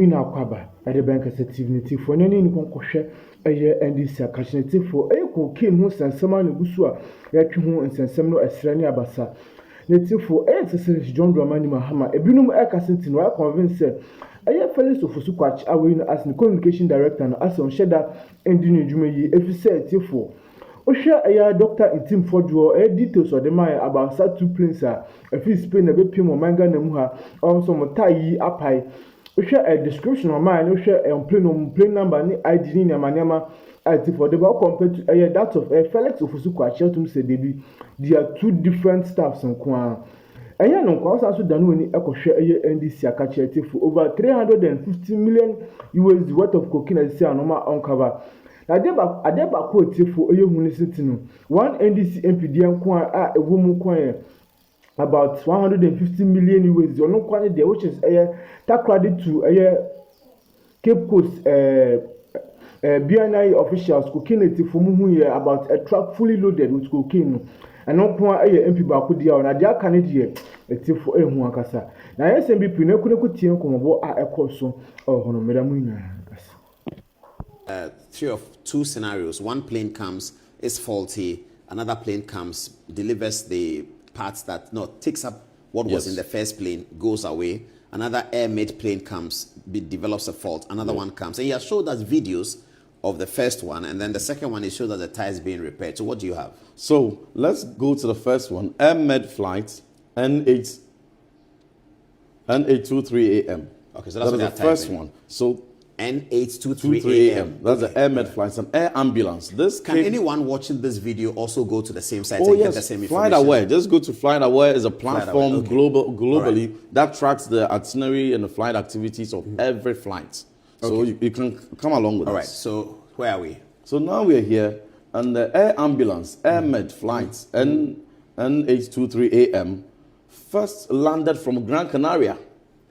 Muina Quaba, at the bank as a TV for any concoction, a year NDC Kashnative for a cocaine who sent someone Busua, Yaku and sent some Australia Bassa. Native for exercise John Dramani Mahama, a binum Akasin, were convinced. I have fellows of Fusuquach, I win as the communication director and as on Shedda and Dinu Jumeyi, if you say it for. Osha aya doctor in team for draw details of the mine about such two planes a few Spain a bit pimo manga namuha also motai apai. Osha a description of mine, Osha a plane number ni ID ni amanyama IT for the about compared to a that of a Felix of Fusuquach Shelton said they are two different staffs on Kwan. Aya no kwa also danu ni ekwohwe eye NDC akachiete for over 350 million USD worth of cocaine as say anoma uncover. Adeba quote for eye hunisitinu. One NDC MP dian kwa a ewomu kwa about 150 million USD ono kwa there which is that credit to Cape Coast BNI officials cocaine for muhu about a truck fully loaded with cocaine. And no point a MP Bakudia on a dear Canadian, a tip for a Muakasa. Now, SMB Pino could tell Combo a corso or Madamina. Two scenarios. One plane comes, is faulty, another plane comes, delivers the parts that takes up what was in the first plane, goes away. Another air-made plane comes, develops a fault, another one comes. And he has showed us videos of the first one, and then the second one is showed that the tire is being repaired. So what do you have? So let's go to the first one. Air-made flight, N823 AM. Okay, so that's the first one. So N823 AM. That's the air-made flight, an air ambulance. Can anyone watching this video also go to the same site and get the same information? FlightAware. Just go to FlightAware. It's a platform globally that tracks the itinerary and the flight activities of every flight. So you can come along with us. All right, so where are we? So now we're here, and the air ambulance, air-med flights, N823 AM, first landed from Gran Canaria.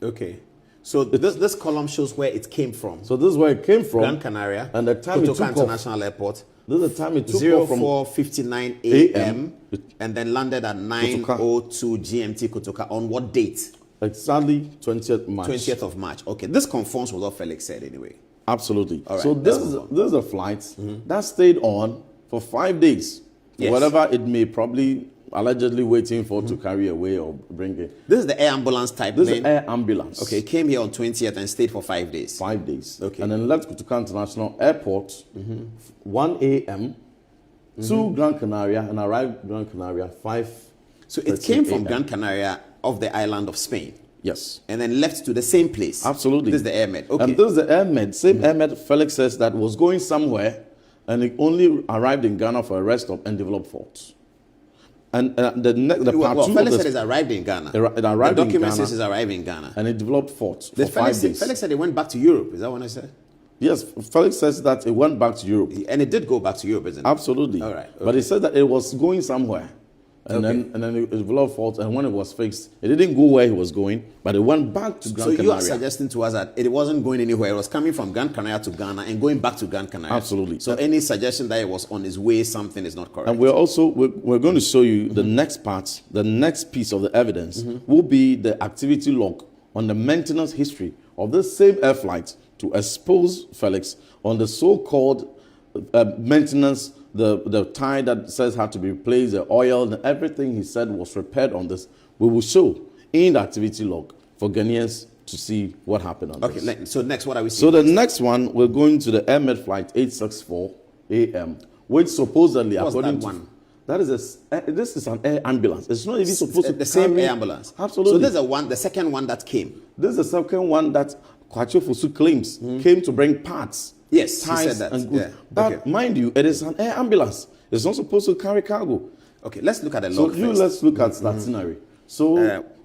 Okay. So this column shows where it came from. So this is where it came from. Gran Canaria. And the time it took International Airport. This is the time it took off from 04:59 AM, and then landed at 9:02 GMT Kotoka. On what date? Exactly 20th March. 20th of March. Okay, this conforms with what Felix said anyway. Absolutely. All right, so this is a flight that stayed on for 5 days. Yes. Whatever it may probably allegedly waiting for to carry away or bring it. This is the air ambulance type This plane? is air ambulance. Okay, it came here on 20th and stayed for 5 days. 5 days. Okay. And then left Kotoka International Airport 1 a.m. to Gran Canaria and arrived Gran Canaria 5. So it came from Gran Canaria of the island of Spain. Yes. And then left to the same place. Absolutely. This is the airmed. Okay. And this is the airmed. Same airmed, Felix says, that was going somewhere and it only arrived in Ghana for a rest stop and developed faults. And the part two Felix said it arrived in Ghana. It arrived the in document Ghana. says it arrived in Ghana. And it developed faults for 5 days. Felix said it went back to Europe. Is that what I said? Yes, Felix says that it went back to Europe. And it did go back to Europe, isn't it? Absolutely. All right. Okay. But he said that it was going somewhere. And then it developed faults, and when it was fixed, it didn't go where he was going, but it went back to Gran Canaria. So you are suggesting to us that it wasn't going anywhere. It was coming from Gran Canaria to Ghana and going back to Gran Canaria. Absolutely. So any suggestion that it was on its way, something is not correct. And we're going to show you the next part, the next piece of the evidence will be the activity log on the maintenance history of this same air flight to expose Felix on the so-called maintenance. The tie that says had to be replaced, the oil, and everything he said was repaired on this. We will show in the activity log for Ghanaians to see what happened on this. Okay, so next, what are we seeing? So the next one, we're going to the airmed flight 864 AM, which supposedly, according to that is this is an air ambulance. It's not even supposed to the same air ambulance. Absolutely. So this is the second one that came. This is the second one that Kwacho Fosu claims came to bring parts. Yes, he said that. And goods. But mind you, it is an air ambulance. It's not supposed to carry cargo. Okay, let's look at the log first. Let's look at the itinerary. So,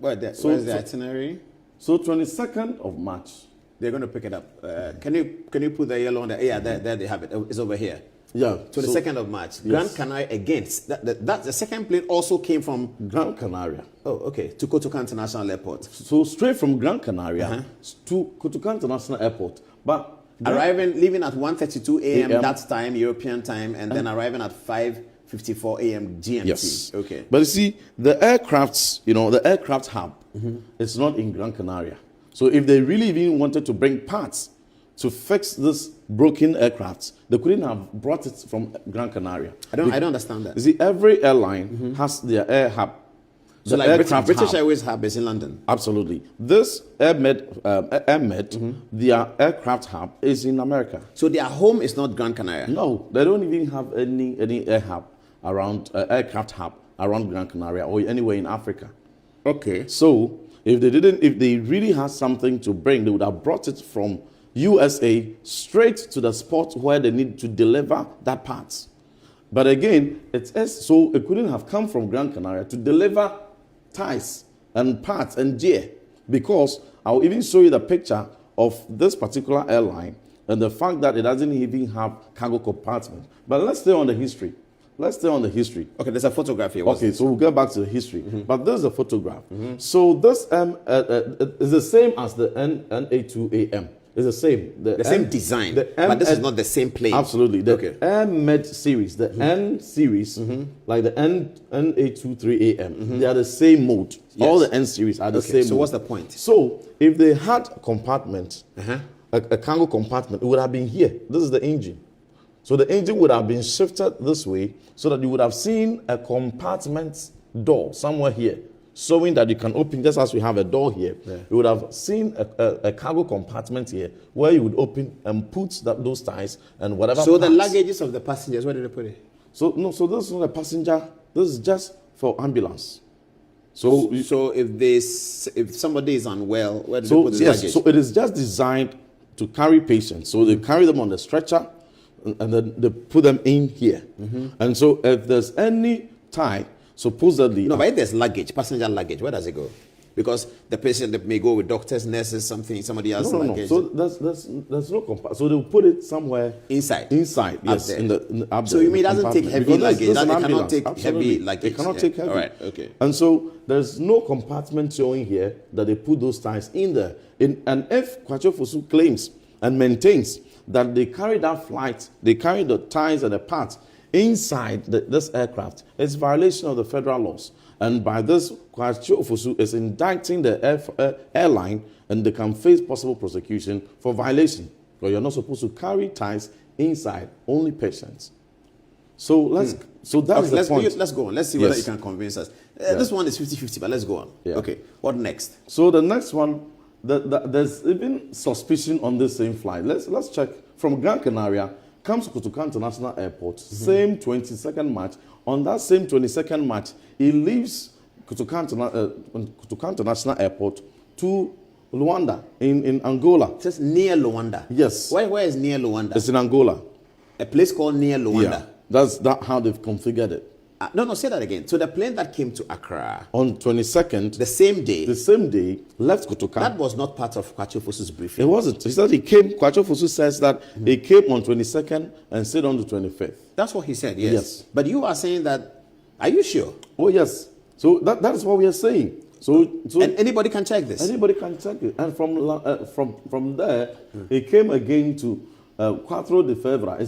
where's the itinerary? So 22nd of March. They're going to pick it up. Can you put the yellow on there? Yeah, there they have it. It's over here. Yeah. 22nd of March. Yes. Gran Canaria again. That the second plane also came from Gran Canaria. Oh, okay. To Kotoka International Airport. So straight from Gran Canaria to Kotoka International Airport. But leaving at 1:32 a.m. that time, European time, and then arriving at 5:54 a.m. GMT. Yes. Okay. But you see, the aircraft hub is not in Gran Canaria. So if they really even wanted to bring parts to fix this broken aircraft, they couldn't have brought it from Gran Canaria. I don't understand that. You see, every airline has their air hub. So like British Airways hub is in London? Absolutely. This Airmed, their aircraft hub is in America. So their home is not Gran Canaria? No, they don't even have any air hub around, aircraft hub around Gran Canaria or anywhere in Africa. Okay. So if they really had something to bring, they would have brought it from USA straight to the spot where they need to deliver that part. But again, so it couldn't have come from Gran Canaria to deliver ties and parts and gear, because I'll even show you the picture of this particular airline and the fact that it doesn't even have cargo compartment. But let's stay on the history. Okay, there's a photograph here. Okay, so we'll get back to the history. But there's a photograph. So this is the same as the NA2AM. It's the same. The same design, but this is not the same plane. Absolutely. The Airmed series, the N series, like the NA23AM, they are the same mode. Yes. All the N series are the same so mode. What's the point? So if they had a compartment, a cargo compartment, it would have been here. This is the engine. So the engine would have been shifted this way so that you would have seen a compartment door somewhere here, showing that you can open, just as we have a door here. You would have seen a cargo compartment here where you would open and put those ties and whatever. So the luggages of the passengers, where did they put it? So this is not a passenger. This is just for ambulance. So if somebody is unwell, where do they put the luggage? So it is just designed to carry patients. So they carry them on the stretcher and then they put them in here. And so if there's any tie, supposedly... No, but if there's luggage, passenger luggage, where does it go? Because the patient may go with doctors, nurses, somebody else's luggage. So there's no compartment. So they'll put it somewhere... Inside, yes. Up so you mean it doesn't take heavy luggage? It cannot take heavy luggage? It cannot take heavy. All right, okay. And so there's no compartment showing here that they put those ties in there. And if Kwacho Fosu claims and maintains that they carry that flight, they carry the ties and the parts inside this aircraft, it's violation of the federal laws. And by this, Kwacho Fosu is indicting the airline, and they can face possible prosecution for violation. Because you're not supposed to carry ties inside, only patients. So that's the point. Let's go on. Let's see whether you can convince us. This one is 50-50, but let's go on. Okay, what next? So the next one, there's even suspicion on this same flight. Let's check. From Gran Canaria, comes to Kotoka International Airport, same 22nd March. On that same 22nd March, he leaves Kotoka International Airport to Luanda in Angola. Just near Luanda? Yes. Where is near Luanda? It's in Angola. A place called near Luanda? Yeah. That's how they've configured it. No, say that again. So the plane that came to Accra on 22nd, the same day, left Kotoka. That was not part of Kwacho Fosu's briefing. It wasn't. He said Kwacho Fosu says that he came on 22nd and stayed on the 25th. That's what he said, yes. But you are saying that, are you sure? Oh, yes. So that is what we are saying. So and anybody can check this? Anybody can check it. And from there, he came again to Quattro de Febra.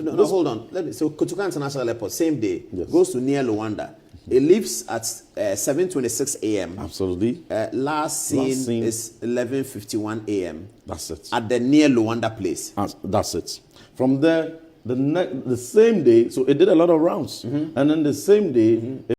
No, hold on. So Kotoka International Airport, same day, goes to near Luanda. It leaves at 7:26 a.m. Absolutely. Last seen is 11:51 a.m. That's it. At the near Luanda place. That's it. From there, the same day, so it did a lot of rounds. And then the same day,